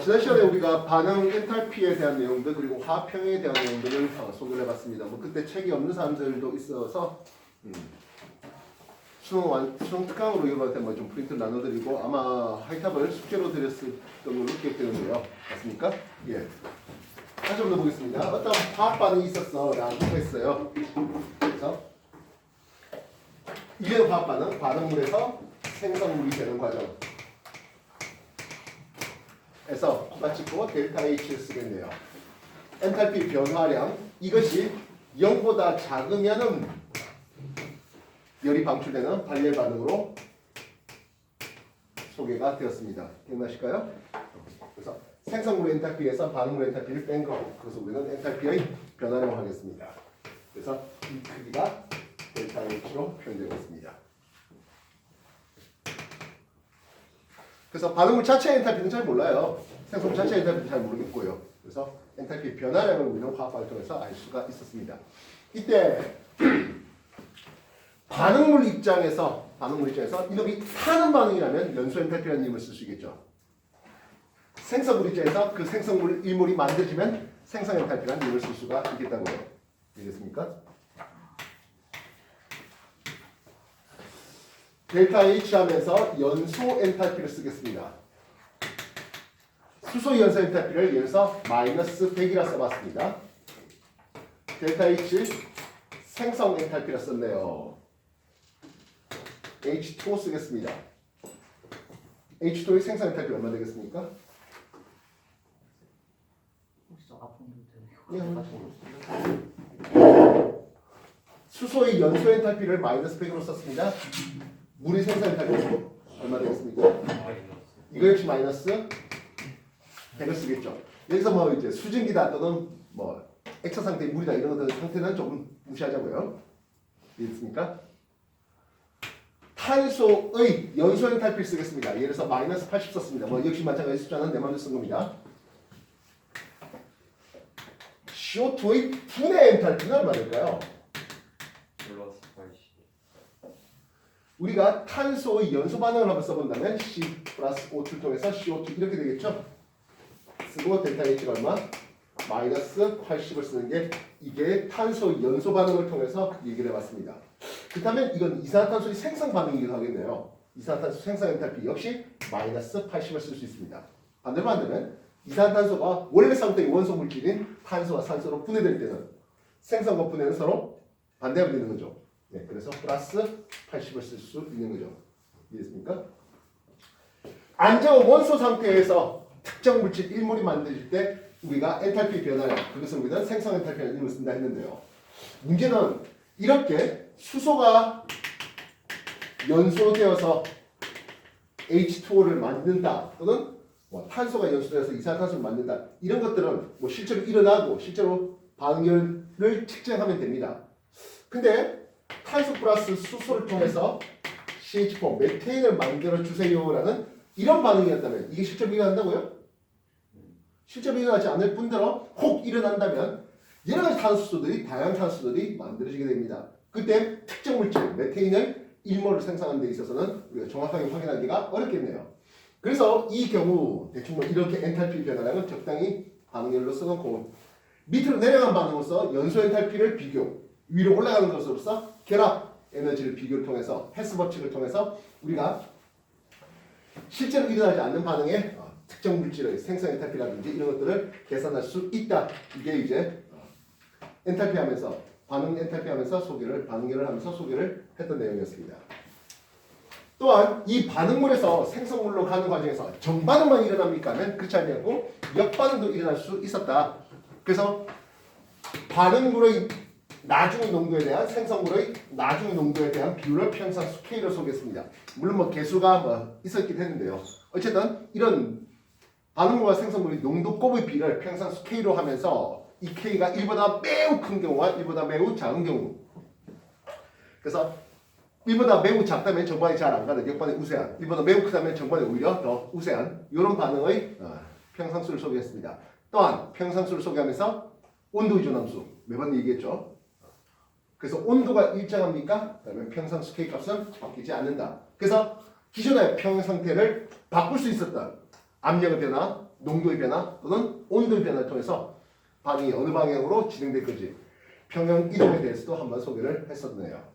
지난 시간에 우리가 반응 엔탈피에 대한 내용들 그리고 화평에 대한 내용들을 소개를 해봤습니다. 뭐 그때 책이 없는 사람들도 있어서 수능 특강으로 여러분한테 뭐 좀 프린트를 나눠드리고 아마 하이탑을 숙제로 드렸을 걸로 기억되는데요. 맞습니까? 예. 다시 한번 보겠습니다. 어떤 화학 반응이 있었어 라고 했어요. 그래서 이게 화학 반응, 반응물에서 생성물이 되는 과정. 에서 코가 찍고 델타 H를 쓰겠네요. 엔탈피 변화량 이것이 0보다 작으면은 열이 방출되는 발열 반응으로 소개가 되었습니다. 기억나실까요? 그래서 생성물 엔탈피에서 반응물 엔탈피를 뺀 거. 그래서 우리는 엔탈피의 변화량을 하겠습니다. 그래서 이 크기가 델타 H로 표현되고 있습니다. 그래서 반응물 자체의 엔탈피는 잘 몰라요. 생성물 자체의 엔탈피는 잘 모르겠고요. 그래서 엔탈피 변화량을 우리는 화학반응을 통해서 알 수가 있었습니다. 이때 반응물 입장에서 이놈이 타는 반응이라면 연소 엔탈피라는 이름을 쓸 수 있겠죠. 생성물 입장에서 그 생성물 일몰이 만들어지면 생성 엔탈피라는 이름을 쓸 수가 있겠다고요. 알겠습니까? 델타 H 하면서 연소 엔탈피를 쓰겠습니다. 수소 연소 엔탈피를 여기서 마이너스 100이라 써봤습니다. 델타 H 생성 엔탈피라 썼네요. H2O 쓰겠습니다. H2O의 생성 엔탈피 얼마 되겠습니까? 혹시 아픈 수소의 연소 엔탈피를 마이너스 100으로 썼습니다. 물의 생성 엔탈피 얼마 되겠습니까? 이거 역시 마이너스 100을 쓰겠죠. 여기서 뭐 이제 수증기다 또는 뭐 액체 상태의 물이다 이런 것들 상태는 조금 무시하자고요. 이해됐습니까? 탄소의 연소 엔탈피를 쓰겠습니다. 예를 들어서 마이너스 80 썼습니다. 뭐 역시 마찬가지 숫자는 내 마음대로 쓴 겁니다. CO2의 분해 엔탈피는 얼마 될까요? 우리가 탄소의 연소 반응을 한번 써본다면 C 플러스 O2를 통해서 CO2 이렇게 되겠죠? 쓰고 델타 H가 얼마? 마이너스 80을 쓰는 게 이게 탄소 연소 반응을 통해서 얘기를 해봤습니다. 그렇다면 이건 이산화탄소의 생성 반응이기도 하겠네요. 이산화탄소 생성 엔탈피 역시 마이너스 80을 쓸 수 있습니다. 반대로 만들면 이산화탄소가 원래 상태의 원소 물질인 탄소와 산소로 분해될 때는 생성과 분해는 서로 반대가 되는 거죠. 네, 그래서 플러스 80을 쓸 수 있는 거죠. 이해됐습니까? 안정 원소 상태에서 특정 물질 1몰이 만들어질 때 우리가 엔탈피 변화량, 그것을 우리는 생성 엔탈피라는 이름을 쓴다 했는데요. 문제는 이렇게 수소가 연소되어서 H2O를 만든다 또는 뭐 탄소가 연소되어서 이산화탄소를 만든다 이런 것들은 뭐 실제로 일어나고 실제로 반응열을 측정하면 됩니다. 근데 탄소 플러스 수소를 통해서 CH4 메테인을 만들어 주세요라는 이런 반응이었다면 이게 실제로 일어난다고요? 실제로 일어나지 않을 뿐더러 혹 일어난다면 여러 가지 탄소들이 다양한 탄소들이 만들어지게 됩니다. 그때 특정 물질 메테인을 1몰을 생성하는 데 있어서는 우리가 정확하게 확인하기가 어렵겠네요. 그래서 이 경우 대충 뭐 이렇게 엔탈피 변화량은 적당히 반응열로 써놓고 밑으로 내려간 반응으로서 연소 엔탈피를 비교, 위로 올라가는 것으로서 결합 에너지를 비교를 통해서 헬스 법칙을 통해서 우리가 실제로 일어나지 않는 반응에 특정 물질의 생성 엔탈피라든지 이런 것들을 계산할 수 있다. 이게 이제 엔탈피 하면서 반응 엔탈피 하면서 반응열을 하면서 소개를 했던 내용이었습니다. 또한 이 반응물에서 생성물로 가는 과정에서 정반응만 일어납니까? 하면 그렇지 않고 역반응도 일어날 수 있었다. 그래서 반응물의 나중의 농도에 대한 생성물의 나중의 농도에 대한 비율을 평상수 K로 소개했습니다. 물론 뭐 개수가 뭐 있었긴 했는데요. 어쨌든 이런 반응물과 생성물의 농도 곱의 비를 평상수 K로 하면서 이 K가 1보다 매우 큰 경우와 1보다 매우 작은 경우. 그래서 1보다 매우 작다면 정반이 잘 안 가는 역반의 우세한, 1보다 매우 크다면 정반이 오히려 더 우세한 이런 반응의 평상수를 소개했습니다. 또한 평상수를 소개하면서 온도 이존함수 매번 얘기했죠. 그래서 온도가 일정합니까? 그러면 평상수 K 값은 바뀌지 않는다. 그래서 기존의 평형 상태를 바꿀 수 있었던 압력의 변화, 농도의 변화 또는 온도의 변화를 통해서 반응이 어느 방향으로 진행될 건지 평형 이동에 대해서도 한번 소개를 했었네요.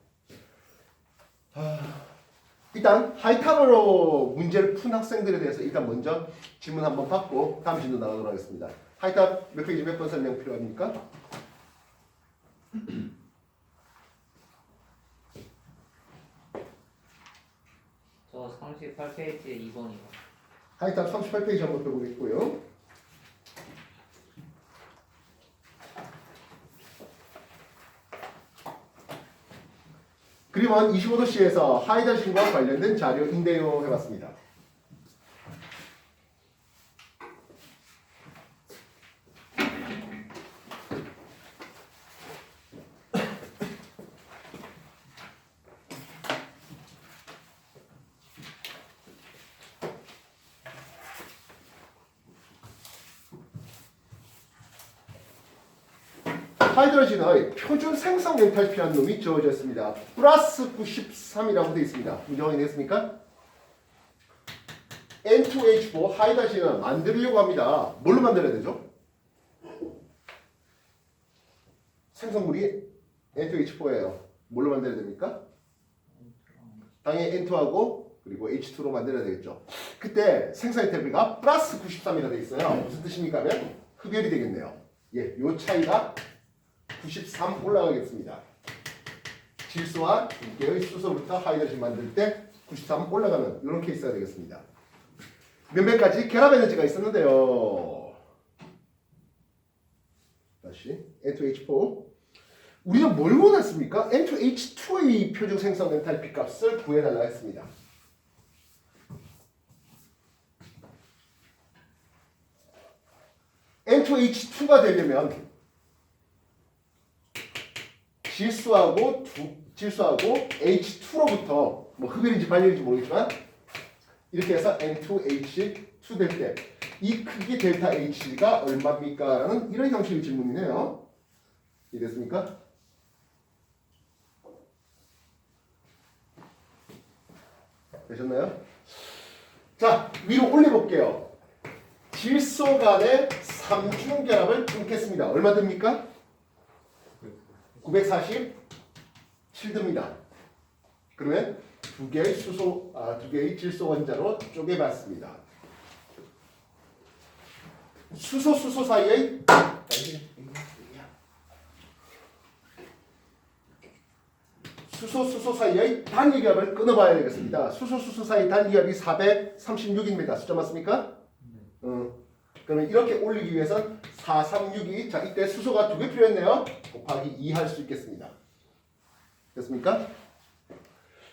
일단 하이탑으로 문제를 푼 학생들에 대해서 일단 먼저 질문 한번 받고 다음 질문 나가도록 하겠습니다. 하이탑 몇 페이지 몇 번 설명 필요합니까? 저 38페이지에 2번이요. 하이탑 38페이지 한번 펴보겠고요. 그림은 25도씨에서 하이드로신과 관련된 자료인데요 해봤습니다. 하이드로진의 표준 생성 엔탈피라는 놈이 주어져 있습니다. 플러스 93이라고 되어 있습니다. 문제 확인했습니까? N2H4 하이드로진을 만들려고 합니다. 뭘로 만들어야 되죠? 생성물이 N2H4예요. 뭘로 만들어야 됩니까? 당연히 N2하고 그리고 H2로 만들어야 되겠죠. 그때 생성 엔탈피가 플러스 93이라 되어 있어요. 무슨 뜻입니까? 하면 흡열이 되겠네요. 예, 요 차이가 93 올라가겠습니다. 질소와 두 개의 수소부터 하이드로진 만들 때 93 올라가는 이런 케이스가 되겠습니다. 몇몇 가지 결합 에너지가 있었는데요. 다시 N2H4 우리는 뭘 원했습니까? N2H2의 표준 생성 엔탈피 값을 구해달라 했습니다. N2H2가 되려면 질소하고 H2로부터 뭐 흡연인지 반열인지 모르겠지만 이렇게 해서 N2H2 될 때 이 크기 델타 H가 얼마입니까? 라는 이런 형식의 질문이네요. 이해됐습니까? 되셨나요? 자, 위로 올려볼게요. 질소 간의 삼중결합을 끊겠습니다. 얼마 됩니까? 947듭니다. 그러면 두 개의 질소 원자로 쪼개봤습니다. 수소 사이의 수소 사이의 단위결합을 끊어봐야 되겠습니다. 수소 사이 단위결합이 436입니다. 숫자 맞습니까? 그러면 이렇게 올리기 위해선 436이 자 이때 수소가 두 개 필요했네요. 곱하기 2 할 수 있겠습니다. 됐습니까?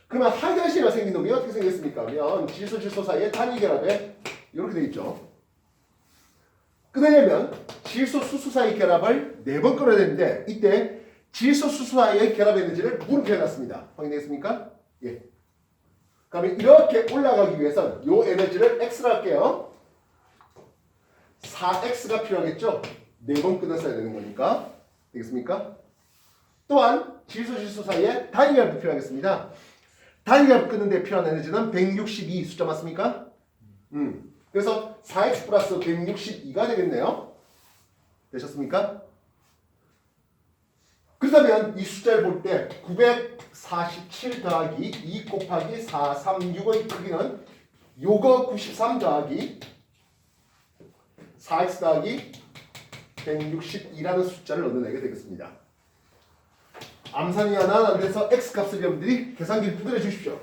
그러면 하이드로신이 생긴 놈이 어떻게 생겼습니까? 그러면 질소 사이의 단위결합에 이렇게 되어 있죠. 끊으려면 질소 사이 결합을 4번 끊어야 되는데 이때 질소 사이의 결합 에너지를 무로 표현했습니다. 확인되겠습니까? 예. 그러면 이렇게 올라가기 위해선 이 에너지를 x로 할게요. 4x가 필요하겠죠? 4번 끊었어야 되는 거니까. 되겠습니까? 또한 질소 사이에 단위결합도 필요하겠습니다. 단위결합 끊는데 필요한 에너지는 162 숫자 맞습니까? 그래서 4x 플러스 162가 되겠네요. 되셨습니까? 그렇다면 이 숫자를 볼 때 947 더하기 2 곱하기 436의 크기는 요거 93 더하기 4x 더하기 162라는 숫자를 얻어내게 되겠습니다. 암산이 하나 안 돼서 x 값을 여러분들이 계산기를 두드려 주십시오.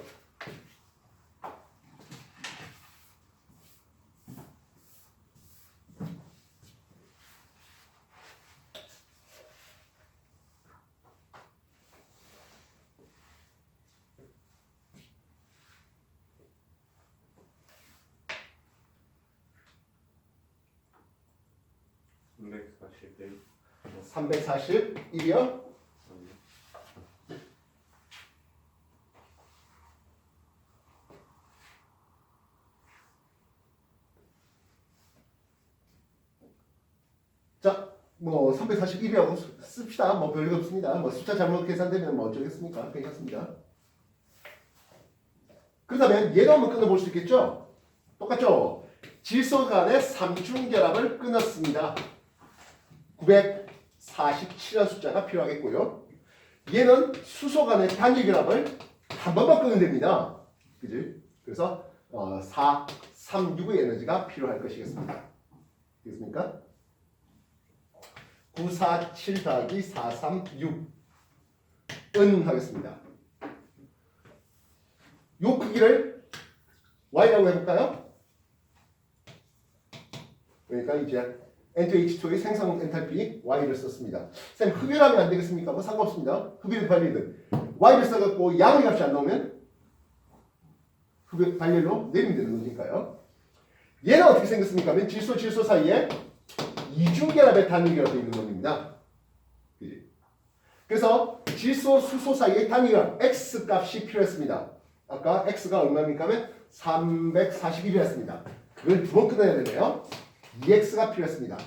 백 341이요? 자, 뭐 341이라고 씁시다. 뭐 별거 없습니다. 뭐 숫자 잘못 계산되면 뭐 어쩌겠습니까? 괜찮습니다. 그렇다면 얘도 한번 끊어볼 수 있겠죠? 똑같죠? 질소 간의 삼중결합을 끊었습니다. 947이라는 숫자가 필요하겠고요. 얘는 수소 간의 단일결합을 한 번만 끊으면 됩니다. 그지? 그래서 436의 에너지가 필요할 것이겠습니다. 되겠습니까? 947 더하기 436 은 하겠습니다. 요 크기를 y라고 해볼까요? 그러니까 이제 N2H2의 생성 엔탈피 y를 썼습니다. 쌤 흡열하면 안 되겠습니까? 뭐 상관없습니다. 흡열이 발열이든 y를 써갖고 양의 값이 안 나오면 흡열 발열로 내리면 되는 거니까요. 얘는 어떻게 생겼습니까? 하면 질소 사이에 이중결합의 단일결합이 있는 겁니다. 그치? 그래서 질소 수소 사이에 단일결합 x 값이 필요했습니다. 아까 x가 얼마입니까? 하면 341이었습니다. 그걸 두 번 끊어야 되네요. 2x가 필요했습니다.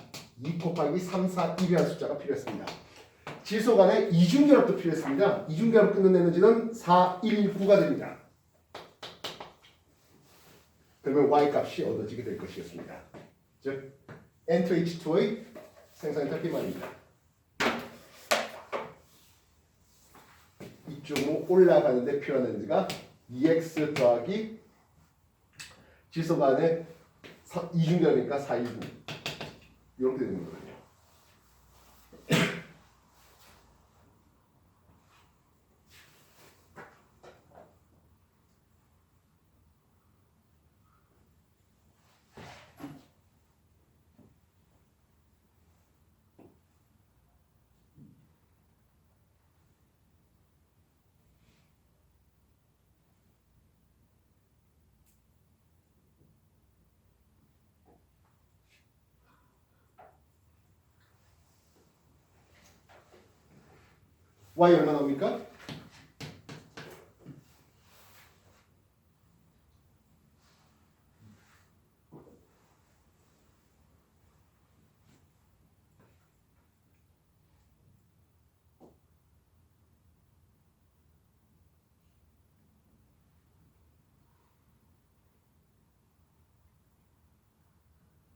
2 곱하기 341이라는 숫자가 필요했습니다. 질소 간의 이중결합도 필요했습니다. 이중결합 끊는 에너지는 419가 됩니다. 그러면 y 값이 얻어지게 될 것이겠습니다. 즉 N2H2의 생성 엔탈피 말입니다. 이쪽으로 올라가는데 필요한 에너지가 2x 더하기 질소 간의 이중결합이니까 419 이렇게 되는 거거든요. y 얼마 나옵니까?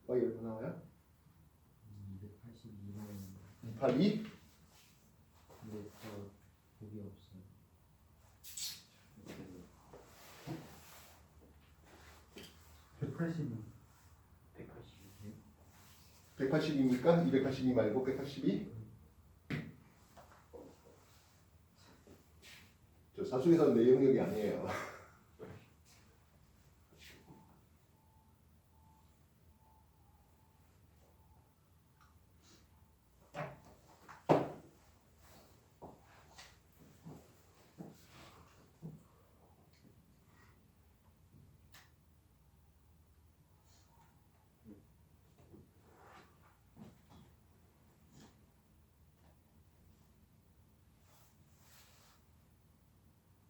y 얼마 나와요? 282 근데 저 복이 없어요. 180. 182입니까? 282 말고 182? 저 사수에서는 내 영역이 아니에요.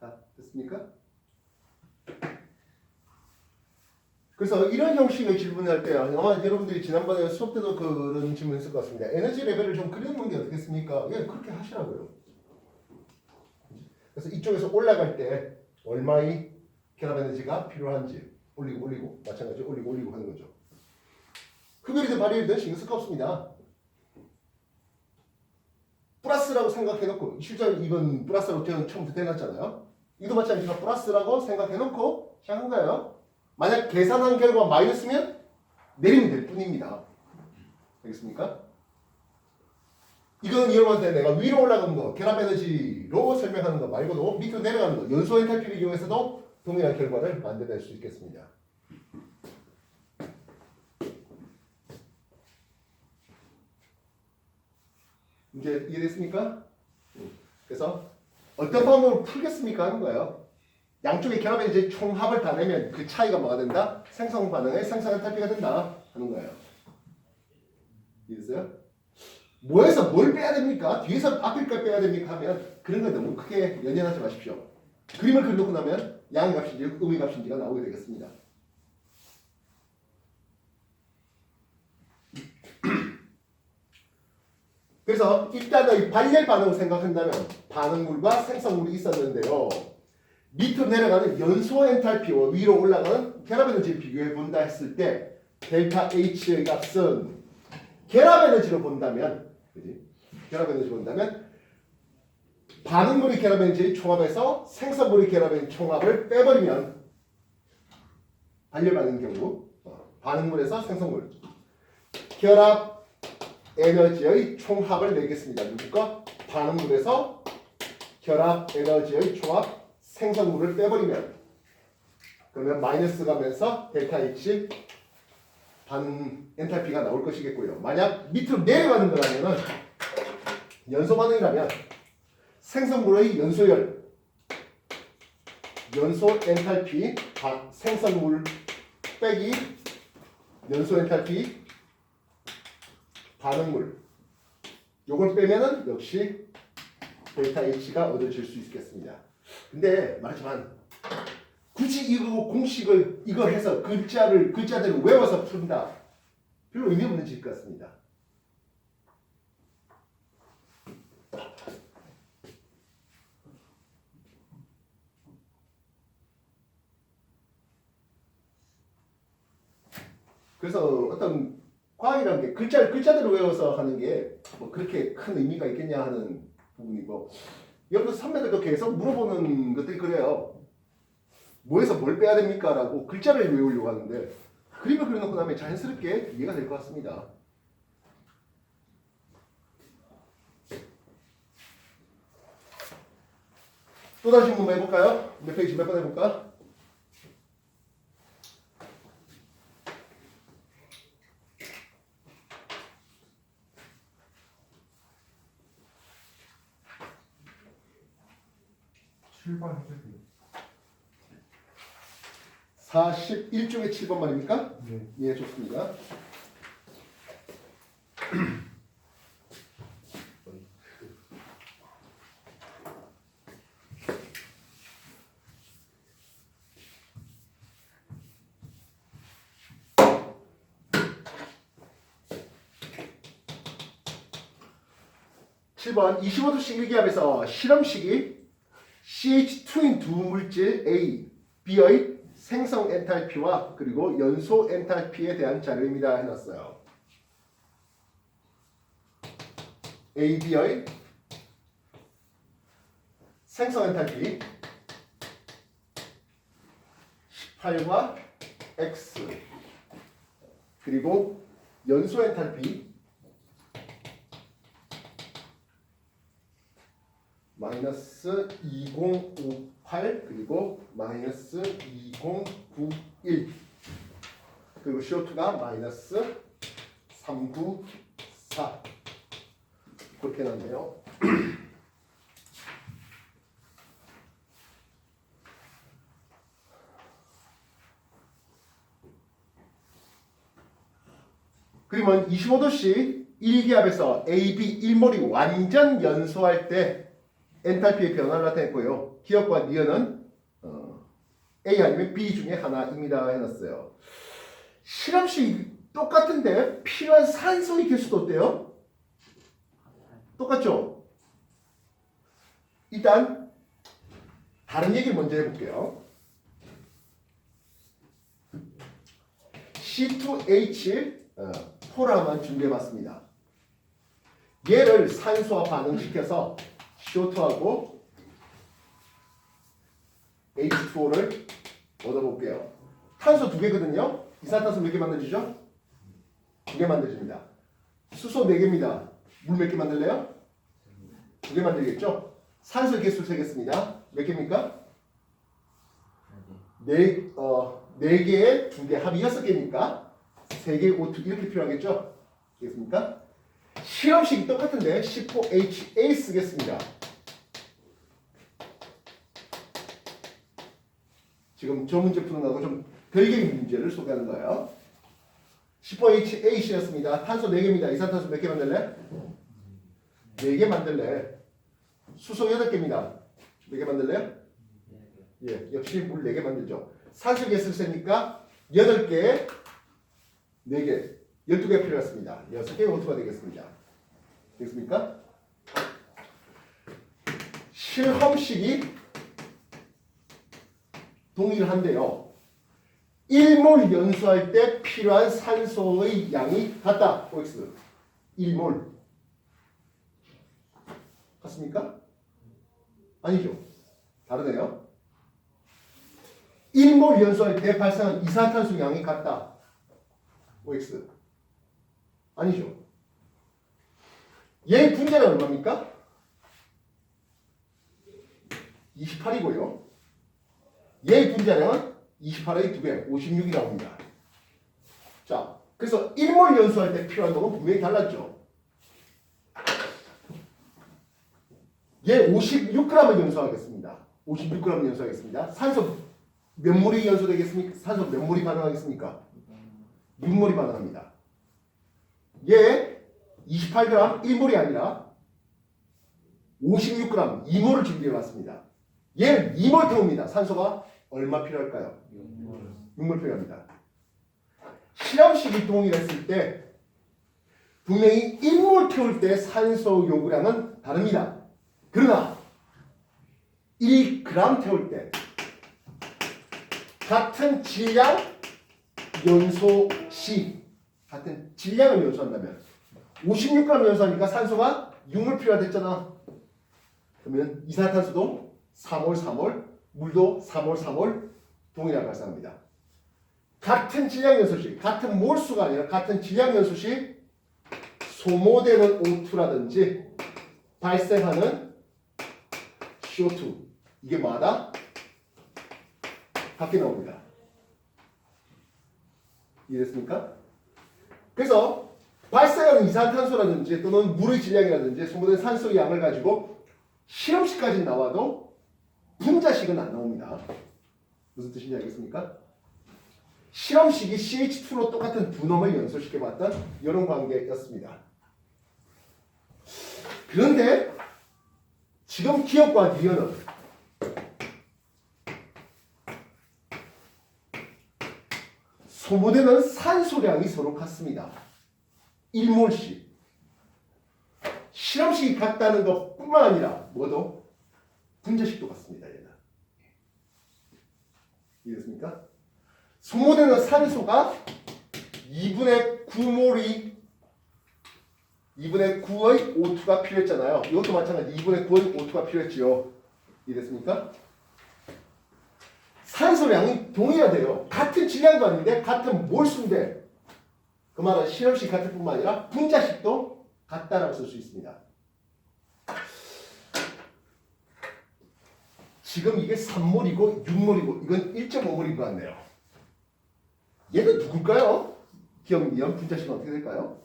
다 됐습니까? 그래서 이런 형식의 질문을 할 때 아마 여러분들이 지난번에 수업 때도 그런 질문 했을 것 같습니다. 에너지 레벨을 좀 그려놓는 게 어떻겠습니까? 예, 그렇게 하시라고요. 그래서 이쪽에서 올라갈 때 얼마의 결합 에너지가 필요한지 올리고 마찬가지 올리고 하는 거죠. 흡열이든 발열이든 신경 쓸 거 없습니다. 플러스라고 생각해놓고 실제로 이건 플러스라고 처음부터 대놨잖아요. 이도 마찬가지로 플러스라고 생각해놓고 시작한 거예요. 만약 계산한 결과 마이너스면 내리면 될 뿐입니다. 알겠습니까? 이건 여러분한테 내가 위로 올라가는 거, 결합 에너지로 설명하는 거 말고도 밑으로 내려가는 거, 연소 엔탈피를 이용해서도 동일한 결과를 만들어낼 수 있겠습니다. 이제 이해됐습니까? 그래서 어떤 방법으로 풀겠습니까 하는 거예요. 양쪽의 결합 에너지 총합을 다 내면 그 차이가 뭐가 된다? 생성 반응의 생성 엔탈피가 된다 하는 거예요. 이해됐어요? 뭐에서 뭘 빼야 됩니까? 뒤에서 앞에 걸 빼야 됩니까? 하면 그런 거 너무 크게 연연하지 마십시오. 그림을 그려놓고 나면 양의 값인지 음의 값인지가 나오게 되겠습니다. 그래서 일단은 발열 반응을 생각한다면 반응물과 생성물이 있었는데요. 밑으로 내려가는 연소 엔탈피와 위로 올라가는 결합 에너지를 비교해 본다 했을 때 델타 H의 값은 결합 에너지로 본다면, 그지? 결합 에너지로 본다면 반응물의 결합 에너지의 총합에서 생성물의 결합 에너지 총합을 빼버리면 반려받는 경우 반응물에서 생성물 결합 에너지의 총합을 내겠습니다. 누구가? 반응물에서 결합 에너지의 총합 생성물을 빼버리면 그러면 마이너스 가면서 델타 H 반 엔탈피가 나올 것이겠고요. 만약 밑으로 내려가는 거라면은 연소 반응이라면 생성물의 연소열 연소 엔탈피 생성물 빼기 연소 엔탈피 반응물 요걸 빼면은 역시 델타 H가 얻어질 수 있겠습니다. 근데 말하지만 굳이 이거 공식을 이거 해서 글자대로 외워서 푼다 별로 의미 없는 질 것 같습니다. 그래서 어떤 과학이라는 게 글자대로 외워서 하는 게 뭐 그렇게 큰 의미가 있겠냐 하는 부분이고 여기서 선배들도 계속 물어보는 것들이 그래요. 뭐에서 뭘 빼야 됩니까? 라고 글자를 외우려고 하는데 그림을 그려놓고 나면 자연스럽게 이해가 될 것 같습니다. 또다시 한번 해볼까요? 몇 페이지 몇 번 해볼까? 출발 해주세요. 41쪽에 7번 말입니까? 네. 예, 좋습니다. (7번) 25도씨 일기압에서 실험식이 CH2인 두 물질 A, B의 생성 엔탈피와 그리고 연소 엔탈피에 대한 자료입니다 해놨어요. A, B의 생성 엔탈피 18과 X 그리고 연소 엔탈피 마이너스 2058 그리고 마이너스 2091 그리고 CO2가 마이너스 394 그렇게 나네요. 그러면 25도씨 1기압에서 AB 1몰이 완전 연소할 때 엔탈피의 변화를 나타냈고요. 기억과 니은은 A 아니면 B 중에 하나입니다 해놨어요. 실험식 똑같은데 필요한 산소의 개수도 어때요? 똑같죠? 일단 다른 얘기를 먼저 해볼게요. C2H 포라만 준비해봤습니다. 얘를 산소와 반응시켜서 CO2하고 H2O를 얻어볼게요. 탄소 두 개거든요. 이산탄소 몇 개 만들어지죠? 두 개 만들어집니다. 수소 4개입니다. 물 몇 개 만들래요? 2개 만들겠죠? 산소 개수 세겠습니다. 몇 개입니까? 4개에 2개 합이 6개니까 3개 O2 이렇게 필요하겠죠? 되겠습니까? 실험식이 똑같은데 C4H8 쓰겠습니다. 지금 저 문제 푸는 거하고 좀 별개의 문제를 소개하는 거예요. C4H8이었습니다. 탄소 4개입니다. 이산탄소 몇 개 만들래? 4개 만들래. 수소 8개입니다. 몇 개 만들래요? 예, 역시 물 4개 만들죠. 산소 개수를 세니까 8개, 4개, 12개 필요했습니다. 6개의 O2가 되겠습니다. 되겠습니까? 실험식이 동일한데요. 1몰 연소할 때 필요한 산소의 양이 같다. OX 1몰 같습니까? 아니죠. 다르네요. 1몰 연소할 때 발생한 이산탄소 양이 같다. OX 아니죠. 얘 분자는 얼마입니까? 28이고요. 얘 분자량은 28의 2배, 56이 나옵니다. 자, 그래서 1몰 연소할 때 필요한 놈은 분명히 달랐죠. 얘 56g을 연소하겠습니다. 56g 연소하겠습니다. 산소 몇 몰이 연소되겠습니까? 산소 몇 몰이 반응하겠습니까? 6몰이 반응합니다. 얘 28g 1몰이 아니라 56g 2몰을 준비해 왔습니다. 얘 2몰 태웁니다. 산소가 얼마 필요할까요? 6몰 필요합니다. 실험식이 동일했을 때 분명히 1몰 태울 때 산소 요구량은 다릅니다. 그러나 1g 태울 때 같은 질량 연소 시 같은 질량을 연소한다면 56g 연소하니까 산소가 6몰 필요하댔잖아. 그러면 이산화탄소도 3몰 3몰, 물도 3몰 3몰 동일하게 발생합니다. 같은 질량 연소 시, 같은 몰수가 아니라 같은 질량 연소 시 소모되는 O2라든지 발생하는 CO2 이게 뭐다? 같게 나옵니다. 이해됐습니까? 그래서 발생하는 이산탄소라든지 또는 물의 질량이라든지 소모된 산소의 양을 가지고 실험식까지 나와도 분자식은 안 나옵니다. 무슨 뜻인지 알겠습니까? 실험식이 CH2로 똑같은 두 놈을 연소시켜봤던 이런 관계였습니다. 그런데 지금 기업과 니은은 소모되는 산소량이 서로 같습니다. 1몰씩. 실험식이 같다는 것뿐만 아니라 뭐도 분자식도 같습니다. 얘는. 이해됐습니까? 소모되는 산소가 2분의 9몰이 2분의 9의 O2가 필요했잖아요. 이것도 마찬가지 2분의 9의 O2가 필요했지요. 이해됐습니까? 산소량이 동일하대요. 같은 질량도 아닌데 같은 몰수인데 그 말은 실험식 같을 뿐만 아니라 분자식도 같다라고 쓸 수 있습니다. 지금 이게 3몰이고 6몰이고 이건 1.5몰인 것 같네요. 얘는 누굴까요? 기억, 니은, 분자식은 어떻게 될까요?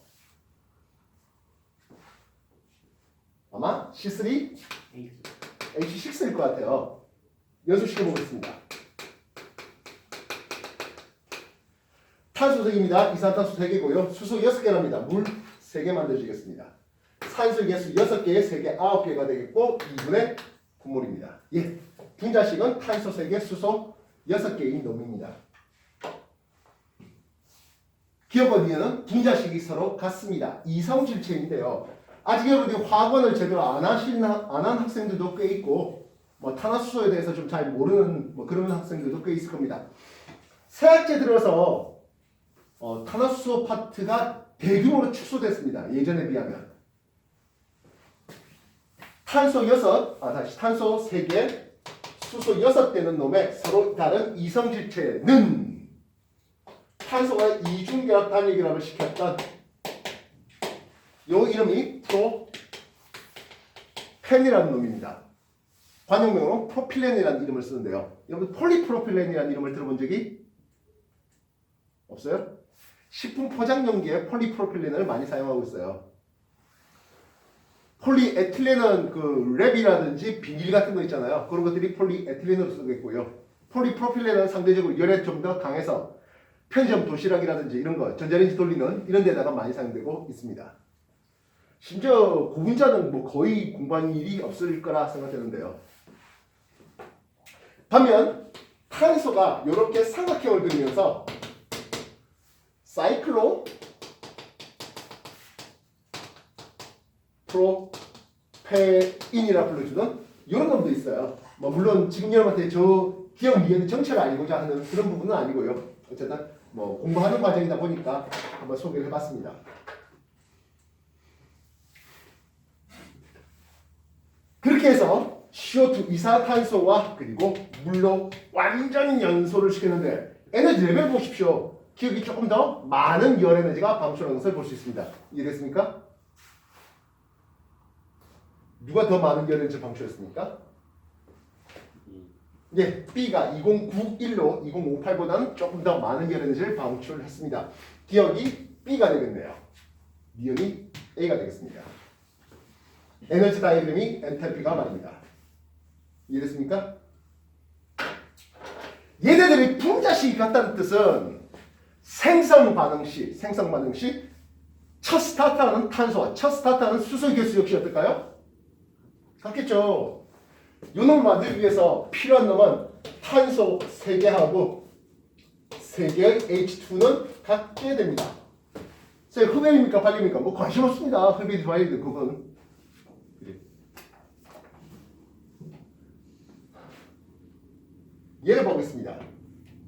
아마 C3, H6일 것 같아요. 연소시켜 보겠습니다. 탄소 3개입니다. 이산탄소 3개고요. 수소 6개랍니다. 물 3개 만들어지겠습니다. 산소 개수 6개에 3개 9개가 되겠고 2분의 9몰입니다. 예, 분자식은 탄소 3개, 수소 6개인 놈입니다. 기업과 니은은 분자식이 서로 같습니다. 이성질체인데요. 아직 여러분들이 화학원을 제대로 안 한 학생들도 꽤 있고 뭐 탄화수소에 대해서 좀 잘 모르는 뭐 그런 학생들도 꽤 있을 겁니다. 새학기에 들어서 탄화수소 파트가 대규모로 축소됐습니다. 예전에 비하면. 탄소 3개, 수소 6대는 놈의 서로 다른 이성질체는 탄소가 이중결합 단일결합을 시켰던 요 이름이 프로펜이라는 놈입니다. 관용명으로 프로필렌이라는 이름을 쓰는데요. 여러분 폴리프로필렌이라는 이름을 들어본 적이 없어요? 식품 포장용기에 폴리프로필렌을 많이 사용하고 있어요. 폴리에틸렌은 그 랩이라든지 비닐 같은 거 있잖아요. 그런 것들이 폴리에틸렌으로 쓰겠고요. 폴리프로필렌은 상대적으로 열에 좀 더 강해서 편의점 도시락이라든지 이런 거 전자레인지 돌리는 이런 데다가 많이 사용되고 있습니다. 심지어 고분자는 뭐 거의 공부한 일이 없을 거라 생각되는데요. 반면 탄소가 이렇게 삼각형을 그리면서 사이클로 프로페인이라 불러주는 이런 놈도 있어요. 뭐 물론 지금 여러분한테 저 기억 니은 정체를 알고자 하는 그런 부분은 아니고요. 어쨌든 뭐 공부하는 과정이다 보니까 한번 소개를 해봤습니다. 그렇게 해서 CO2 이산탄소와 그리고 물로 완전 연소를 시켰는데 에너지 레벨 보십시오. 기억이 조금 더 많은 열 에너지가 방출하는 것을 볼 수 있습니다. 이해됐습니까? 누가 더 많은 열 에너지를 방출했습니까? 예, B가 2091로 2058보다는 조금 더 많은 열 에너지를 방출했습니다. 기억이 B가 되겠네요. 니은이 A가 되겠습니다. 에너지 다이어그램이 엔탈피가 말입니다. 이해됐습니까? 얘네들이 분자식이 같다는 뜻은 생성 반응 시 첫 스타트하는 탄소와 첫 스타트하는 수소 개수 역시 어떨까요? 같겠죠. 이 놈을 만들기 위해서 필요한 놈은 탄소 3개하고 3개의 H2는 같게 됩니다. 흡연입니까? 발효입니까? 뭐 관심 없습니다. 흡연이 발효든 그건. 얘를 보겠습니다.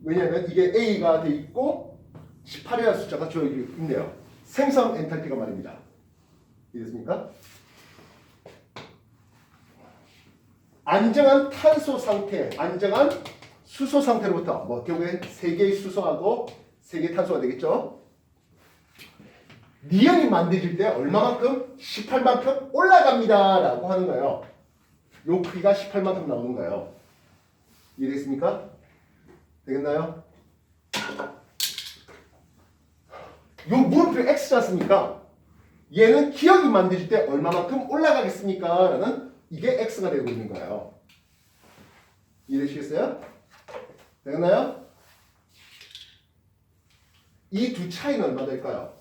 왜냐하면 이게 A가 돼 있고 18이라는 숫자가 저기 있네요. 생성 엔탈피가 말입니다. 이해됐습니까? 안정한 탄소 상태, 안정한 수소 상태로부터 뭐 결국엔 3개의 수소하고 3개의 탄소가 되겠죠. 니은이 만들어질 때 얼마만큼? 18만큼 올라갑니다 라고 하는 거예요. 요 크기가 18만큼 나오는 거예요. 이해됐습니까? 되겠나요? 요 물음표 X지 않습니까? 얘는 기억이 만들어질 때 얼마만큼 올라가겠습니까? 라는 이게 X가 되고 있는 거예요. 이해되시겠어요? 되겠나요? 이 두 차이는 얼마 될까요?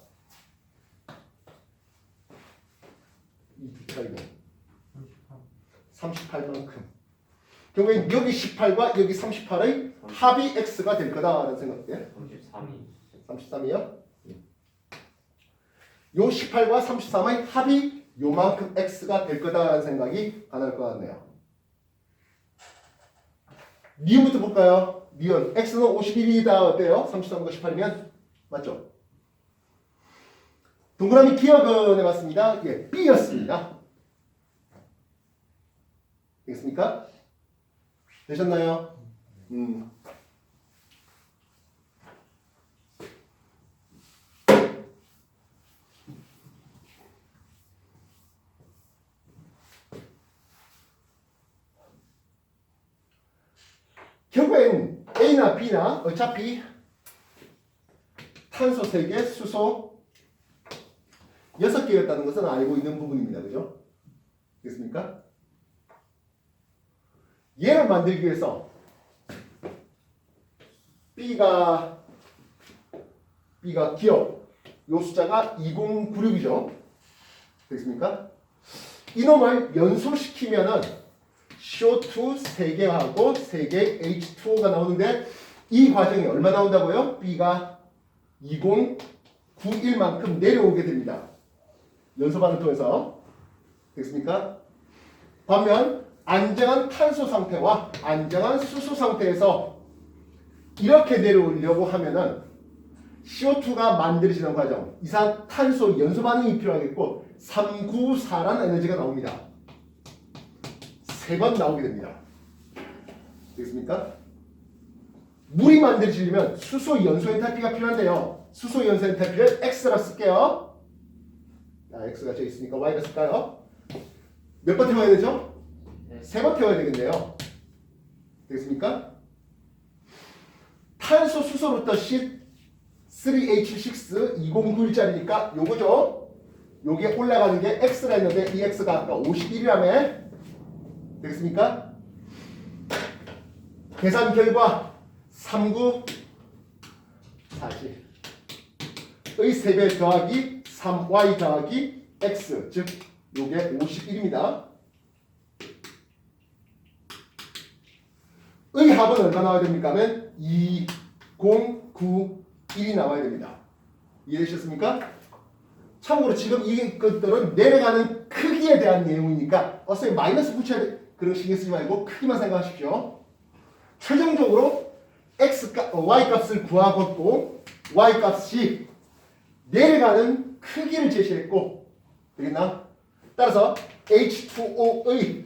이 두 차이는 38만큼. 결국엔 여기 18과 여기 38의 합이 X가 될 거다라는 생각이에요. 33이요? 요 18과 33의 합이 요만큼 X가 될 거다라는 생각이 가능할 것 같네요. 니은부터 볼까요? 니은 X는 51이다 어때요? 33과 18이면 맞죠? 동그라미 기억은 해봤습니다. 예, B였습니다. 되겠습니까? 되셨나요? 결국엔 A나 B나 어차피 탄소 3개, 수소 6개였다는 것은 알고 있는 부분입니다. 그죠? 됐습니까? 얘를 만들기 위해서 B가 기억 요 숫자가 2096이죠. 됐습니까? 이놈을 연소시키면은 CO2 3개하고 3개 H2O가 나오는데 이 과정이 얼마 나온다고요? B가 2091만큼 내려오게 됩니다. 연소 반응을 통해서. 됐습니까? 반면 안정한 탄소 상태와 안정한 수소 상태에서 이렇게 내려오려고 하면은 CO2가 만들어지는 과정, 이산탄소 연소 반응이 필요하겠고 394라는 에너지가 나옵니다. 3번 나오게 됩니다. 되겠습니까? 물이 만들어지려면 수소 연소 엔탈피가 필요한데요. 수소 연소 엔탈피를 X라 쓸게요. 자, X가 저기 있으니까 Y가 쓸까요? 몇 번 태워야 되죠? 3번 태워야 되겠네요. 되겠습니까? 탄소 수소부터 3H6 2091짜리니까 요거죠. 요게 올라가는 게 X가 있는데 이 X가 아까 51이라며. 되겠습니까? 계산 결과 39, 40의 3배 더하기 3y 더하기 x 즉 요게 51입니다. 의 합은 얼마 나와야 됩니까? 하면 2091이 나와야 됩니다. 이해되셨습니까? 참고로 지금 이것들은 내려가는 크기에 대한 내용이니까 어차피 마이너스 붙여야 돼. 그런 신경 쓰지 말고 크기만 생각하십시오. 최종적으로 y 값을 구하고 또 y 값이 내려가는 크기를 제시했고 되겠나? 따라서 H2O의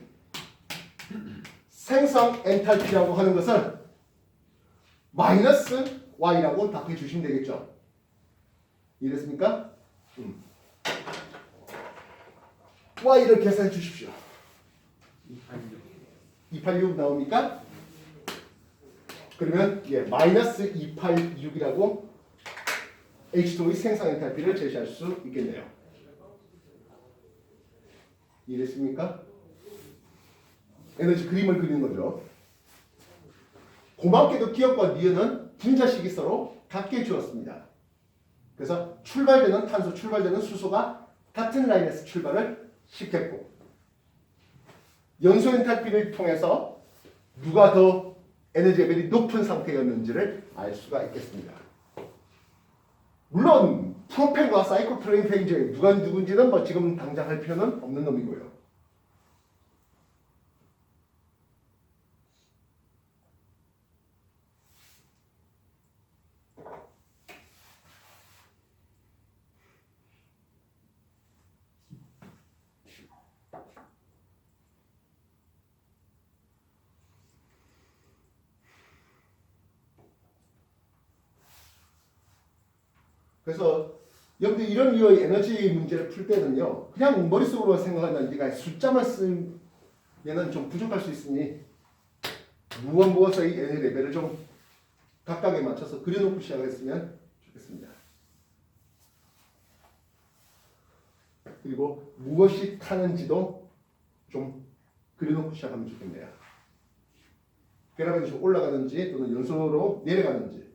생성 엔탈피라고 하는 것을 마이너스 y라고 답해 주시면 되겠죠. 이해됐습니까? y를 계산해 주십시오. 286 나옵니까? 그러면 마이너스 286이라고 H2O의 생성 엔탈피를 제시할 수 있겠네요. 이해됐습니까? 에너지 그림을 그리는 거죠. 고맙게도 기억과 니은은 분자식이 서로 같게 주었습니다. 그래서 출발되는 탄소, 출발되는 수소가 같은 라인에서 출발을 시켰고 연소 엔탈피를 통해서 누가 더 에너지 레벨이 높은 상태였는지를 알 수가 있겠습니다. 물론 프로펠과 사이클트레인 페이지에 누가 누군지는 뭐 지금 당장 할 필요는 없는 놈이고요. 그래서 여러분들 이런 류의 에너지 문제를 풀 때는요, 그냥 머릿속으로 생각하는 니가 숫자만 쓰면은 좀 부족할 수 있으니 무엇의 에너지 레벨을 좀 각각에 맞춰서 그려놓고 시작했으면 좋겠습니다. 그리고 무엇이 타는지도 좀 그려놓고 시작하면 좋겠네요. 그래서 올라가는지 또는 연소로 내려가는지.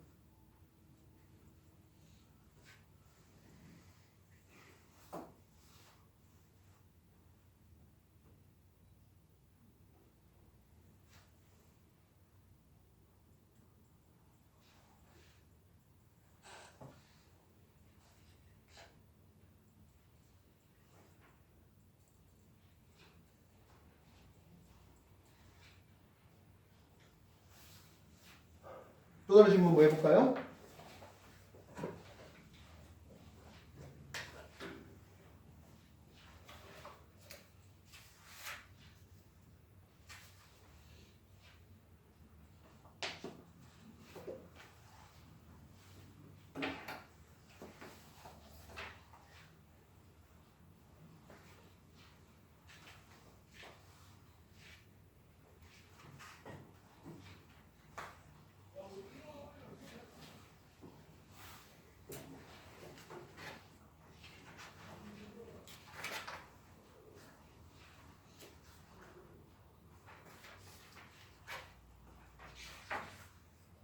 또 다른 질문 뭐 해볼까요?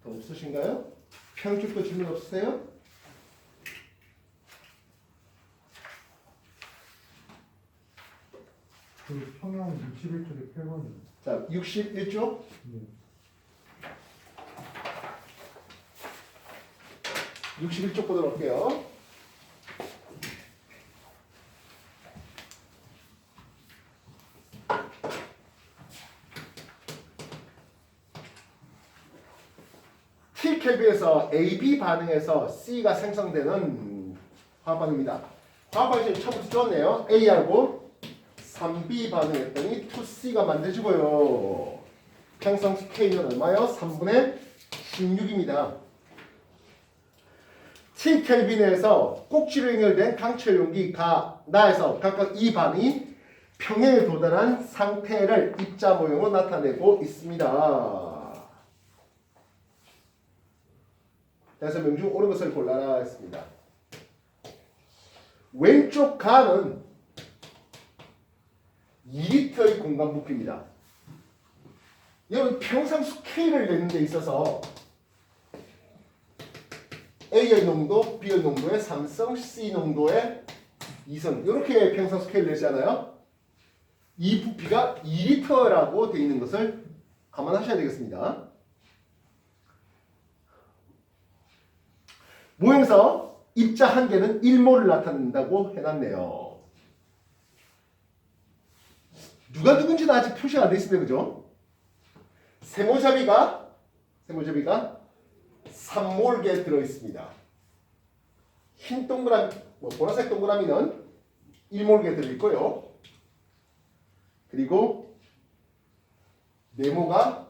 더 없으신가요? 평균도 질문 없으세요? 그 평양 61쪽에 8번이요. 자, 61쪽. 네. 61쪽 보도록 할게요. T켈빈에서 AB 반응에서 C가 생성되는 화학 반응입니다. 화학 반응이 처음부터 좋네요. A하고 3B 반응했더니 2C가 만들어지고요. 생성 K는 얼마요? 3분의 16입니다. T켈빈에서 꼭지로 연결된 강철 용기 나에서 각각 이 반이 평행에 도달한 상태를 입자 모형으로 나타내고 있습니다. 그래서 명중 옳은 것을 골라라 했습니다. 왼쪽 가는 2리터의 공간 부피입니다. 여러분 평상수 K를 내는 데 있어서 A의 농도, B의 농도의 3성, C 농도의 2성 이렇게 평상수 K를 내잖아요. 이 부피가 2리터라고 되어 있는 것을 감안하셔야 되겠습니다. 모형에서 입자 한 개는 1몰을 나타낸다고 해놨네요. 누가 누군지는 아직 표시가 안 돼 있습니다. 그죠? 세모잡이가 3몰에 들어있습니다. 흰 동그라미, 보라색 동그라미는 1몰에 들어있고요. 그리고 네모가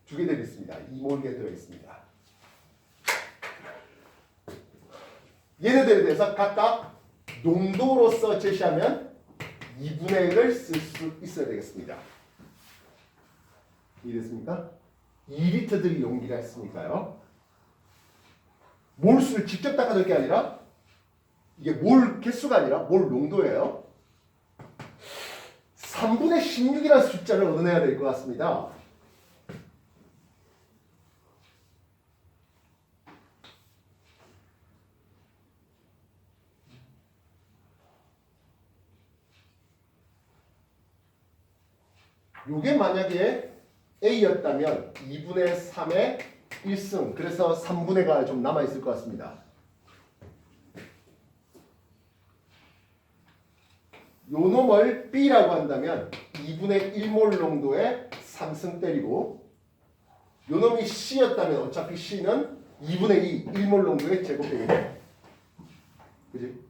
2개 들어있습니다. 2몰에 들어있습니다. 얘네들에 대해서 각각 농도로서 제시하면 2분의 1을 쓸 수 있어야 되겠습니다. 이해됐습니까? 2리터들이 용기가 있으니까요. 몰수를 직접 닦아줄 게 아니라 이게 몰 개수가 아니라 몰 농도예요. 3분의 16이라는 숫자를 얻어내야 될 것 같습니다. 요게 만약에 A였다면 2분의 3의 1승, 그래서 3분의가 좀 남아있을 것 같습니다. 요 놈을 B라고 한다면 2분의 1몰 농도의 3승 때리고, 요 놈이 C였다면 어차피 C는 2분의 2, 1몰 농도의 제곱되겠죠. 그지?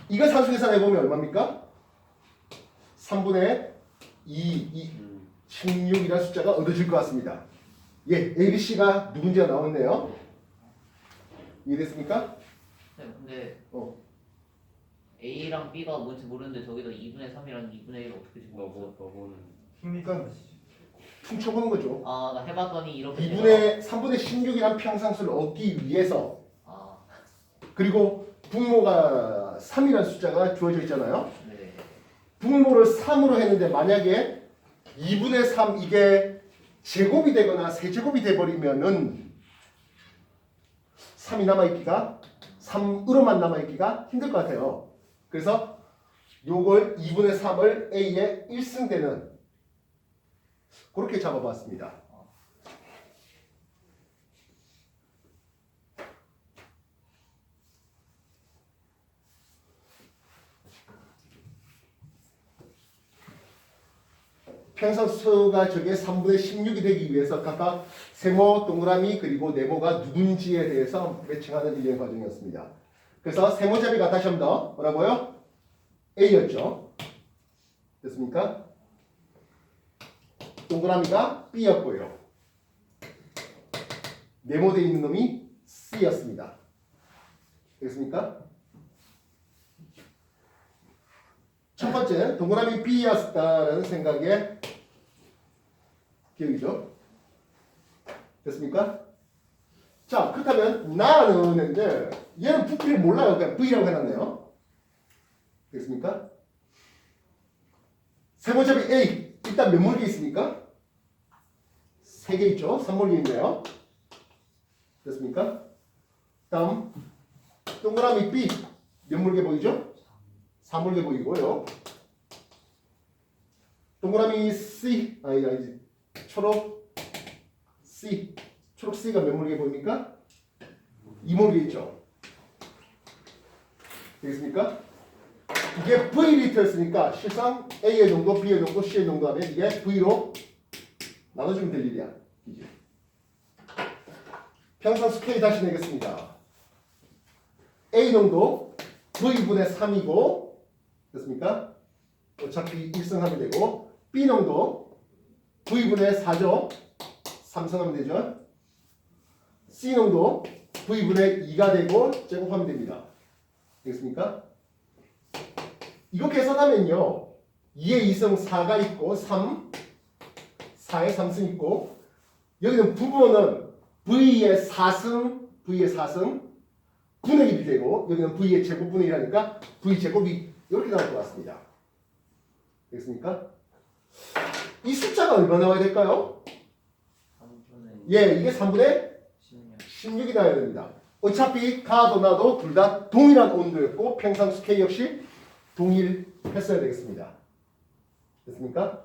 이거 산수 계산해보면 얼마입니까? 3분의 2, 16이라는 숫자가 얻어질 것 같습니다. 예, A, B, C가 누군지가 나왔네요. 이해됐습니까? 네, 근데 어. A랑 B가 뭔지 모르는데 저기도 2분의 3이랑 2분의 1을 어떻게 집어넣었어? 너보는 그러니까 퉁쳐보는 거죠. 아, 나 해봤더니 이렇게 3분의 16이라는 평상수를 얻기 위해서, 아, 그리고 분모가 3이라는 숫자가 주어져 있잖아요. 네. 분모를 3으로 했는데 만약에 2분의 3 이게 제곱이 되거나 세제곱이 돼버리면은 3이 남아있기가 3으로만 남아있기가 힘들 것 같아요. 그래서 요걸 2분의 3을 A의 1승되는 그렇게 잡아봤습니다. 평상수가 저게 3분의 16이 되기 위해서 각각 세모, 동그라미, 그리고 네모가 누군지에 대해서 매칭하는 일련의 과정이었습니다. 그래서 세모잡이가 다시 한 번 더 뭐라고요? A였죠. 됐습니까? 동그라미가 B였고요. 네모되어 있는 놈이 C였습니다. 됐습니까? 첫 번째, 동그라미 B였다라는 생각에 기억이죠. 됐습니까? 자, 그렇다면 나는 이제 얘는 부피를 몰라요. 그냥 V라고 해놨네요. 됐습니까? 세모잡이 A 일단 몇 몰기 있습니까? 3개 있죠. 3몰기 있네요. 됐습니까? 다음 동그라미 B 몇 몰개 보이죠? 3몰개 보이고요. 동그라미 C 아니 초록 C 초록 C가 몇 몰개 보입니까? 2몰개 있죠. 되겠습니까? 이게 V리터였으니까 실상 A의 농도, B의 농도, C의 농도 하면 이게 V로 나눠주면 될 일이야. 이게. 평상수 K 다시 내겠습니다. A 농도 V분의 3이고 됐습니까? 어차피 1승하면 되고 B 농도 V분의 4죠. 3승하면 되죠. C 농도 V분의 2가 되고 제곱하면 됩니다. 되겠습니까? 이거 계산하면요. 2의 2승 4가 있고 4의 3승 있고 여기는 부분은 V의 4승 분의 1이 되고 여기는 V의 제곱분의 1하니까 V 제곱이 이렇게 나올 것 같습니다. 되겠습니까? 이 숫자가 얼마 나와야 될까요? 3분의 예, 이게 3분의 16. 16이 나와야 됩니다. 어차피 가도 나도 둘 다 동일한 온도였고 평상수 K 역시 동일했어야 되겠습니다. 됐습니까?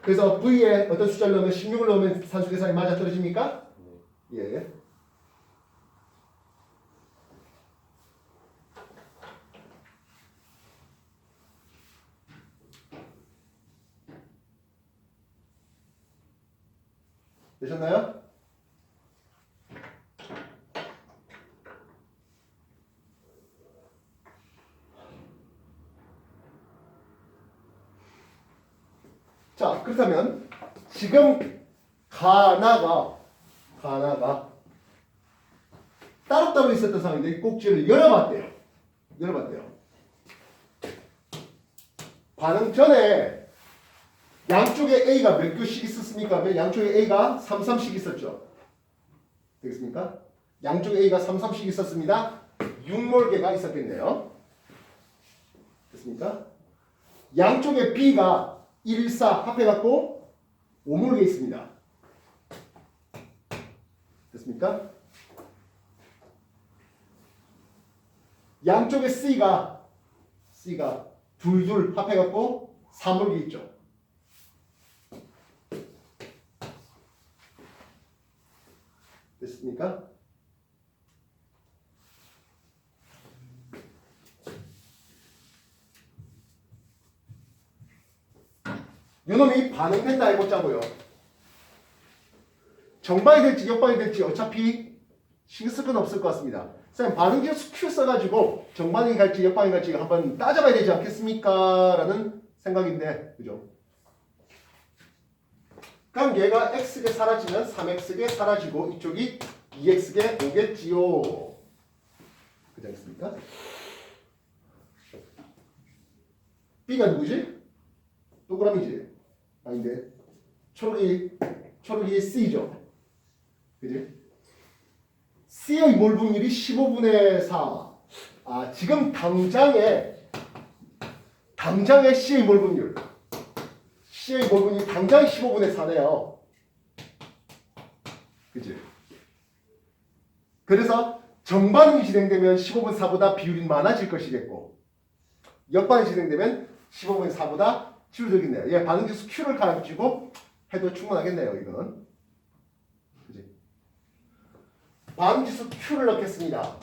그래서 V에 어떤 숫자를 넣으면 16을 넣으면 산수 계산이 맞아 떨어집니까? 예. 되셨나요? 자, 그렇다면 지금 가나가 따로따로 있었던 상황인데 이 꼭지를 열어봤대요. 반응 전에 양쪽에 A가 몇 교씩 있었습니까? 하면 양쪽에 A가 3, 3씩 있었죠. 되겠습니까? 양쪽에 A가 3, 3씩 있었습니다. 6몰개가 있었겠네요. 됐습니까? 양쪽에 B가 1, 4 합해갖고 5몰개 있습니다. 됐습니까? 양쪽에 C가 둘 합해갖고 4몰개 있죠. 됐습니까? 요놈이 반응된다 해보자고요. 정방이 될지 역방이 될지 어차피 신경 쓸 건 없을 것 같습니다. 쌤 반응지수 Q 써가지고 정방이 갈지 역방이 갈지 한번 따져봐야 되지 않겠습니까? 라는 생각인데 그죠? 그럼 얘가 x게 사라지면 3x게 사라지고 이쪽이 2x게 오겠지요. 그렇지 않습니까? B가 누구지? 동그라미지? 아닌데 초록이 C죠. 그지? C의 몰 분율이 15분의 4. 아, 지금 당장에 C의 몰 분율. C의 몰 분율이 당장 15분의 4네요. 그지? 그래서 정반응이 진행되면 15분의 4보다 비율이 많아질 것이겠고 역반응이 진행되면 15분의 4보다 줄어들겠네요. 예, 반응지수 Q를 가지고 해도 충분하겠네요. 이거는. 그지? 반응지수 Q를 넣겠습니다.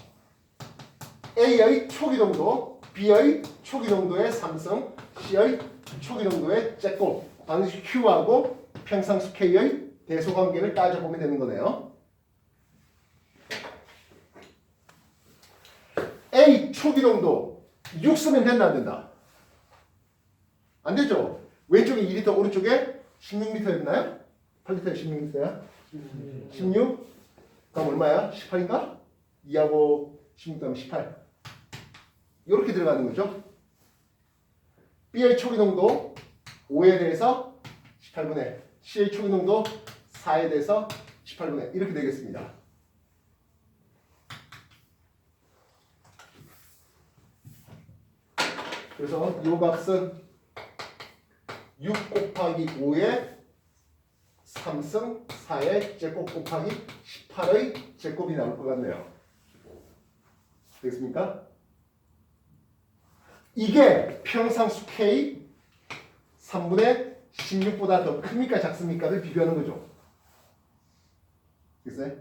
A의 초기농도, B의 초기농도의 3승, C의 초기농도의 제곱. 반응지수 Q하고 평상수 K의 대소관계를 따져보면 되는 거네요. A 초기농도 6 쓰면 된다 안 된다? 안 되죠? 왼쪽에 2리터 오른쪽에 16리터였나요? 8리터에 16리터야? 16? 그럼 얼마야? 18인가? 2하고 16 하면 18 이렇게 들어가는 거죠. B의 초기농도 5에 대해서 18분의 C의 초기농도 4에 대해서 18분의 이렇게 되겠습니다. 그래서 이 값은 6 곱하기 5의 3승 4의 제곱 곱하기 18의 제곱이 나올 것 같네요. 되겠습니까? 이게 평상수 K 3분의 16보다 더 큽니까 작습니까를 비교하는 거죠. 됐어요?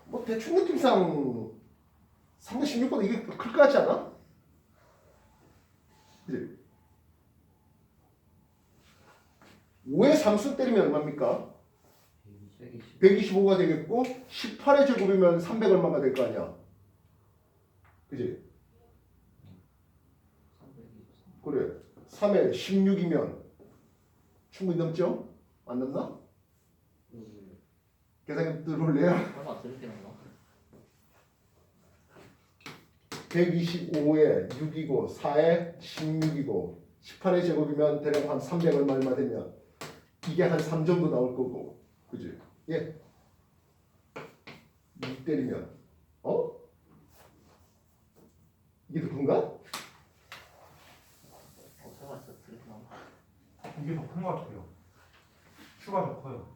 뭐 대충 느낌상 3분의 16보다 이게 더 클 것 같지 않아? 그치? 5의 3승 때리면 얼마입니까? 125가 되겠고 18의 제곱이면 300 얼마가 될 거 아니야? 그치? 그래 3에 16이면 충분히 넘죠? 안 넘나? 계산기 들어올래요? 설마 그렇게 나와? 125에 6이고 4에 16이고 18의 제곱이면 대략 한 300 얼마 되면 이게 한 3 정도 나올 거고 그지? 예. 6 때리면 이게 더 큰가? 설마 그렇게 나와? 이게 더 큰 것 같아요. 큐가 더 커요.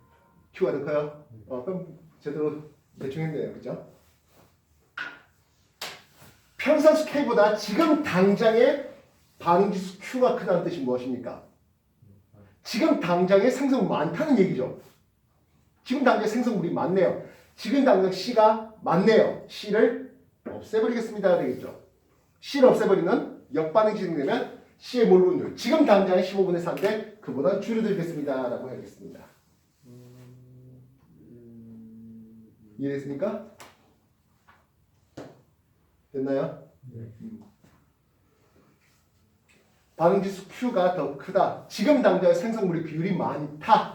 Q가 더 커요? 그럼 제대로 대충 했네요. 그죠? 평상수 K보다 지금 당장의 반응지수 Q가 크다는 뜻이 무엇입니까? 지금 당장의 생성물 많다는 얘기죠. 지금 당장의 생성물이 많네요. 지금 당장 C가 많네요. C를 없애버리겠습니다. 되겠죠. C를 없애버리면 역반응이 진행되면 C의 몰 분율 지금 당장의 15분의 4인데 그보다 줄여들겠습니다. 라고 해야겠습니다. 이해됐습니까? 됐나요? 네. 반응지수 Q가 더 크다. 지금 당장에 생성물의 비율이 많다.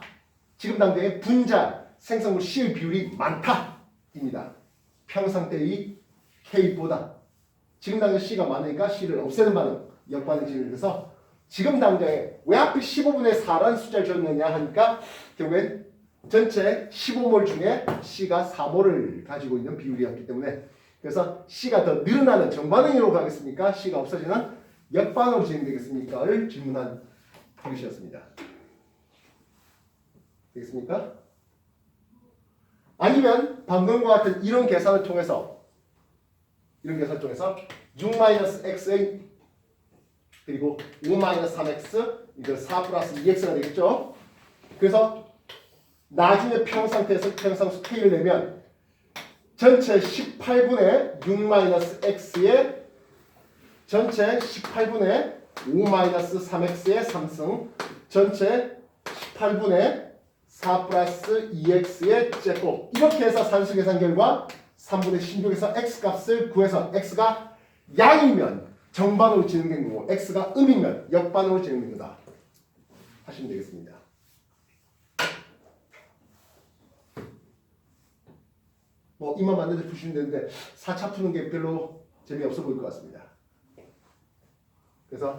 지금 당장에 분자 생성물 C의 비율이 많다. 입니다. 평상 때의 K보다 지금 당장 C가 많으니까 C를 없애는 반응, 역반응식을 해서 지금 당장에 왜 하필 15분의 4라는 숫자를 줬느냐 하니까 결국엔 전체 15몰 중에 C가 4몰을 가지고 있는 비율이었기 때문에 그래서 C가 더 늘어나는 정반응으로 가겠습니까? C가 없어지는 역반응으로 진행되겠습니까?를 질문한 것이었습니다. 되겠습니까? 아니면 방금과 같은 이런 계산을 통해서 6-x의 그리고 5-3x 이거 4 플러스 2x가 되겠죠? 그래서 나중에 평상태에서 평상수 k를 내면 전체 18분의 6-x의 전체 18분의 5-3x의 3승 전체 18분의 4 플러스 2x의 제곱 이렇게 해서 산수 계산 결과 3분의 16에서 x 값을 구해서 x가 양이면 정반으로 진행된 거고 x가 음이면 역반으로 진행된 거다 하시면 되겠습니다. 뭐 이만 만들어 주시면 되는데 4차 푸는 게 별로 재미없어 보일 것 같습니다. 그래서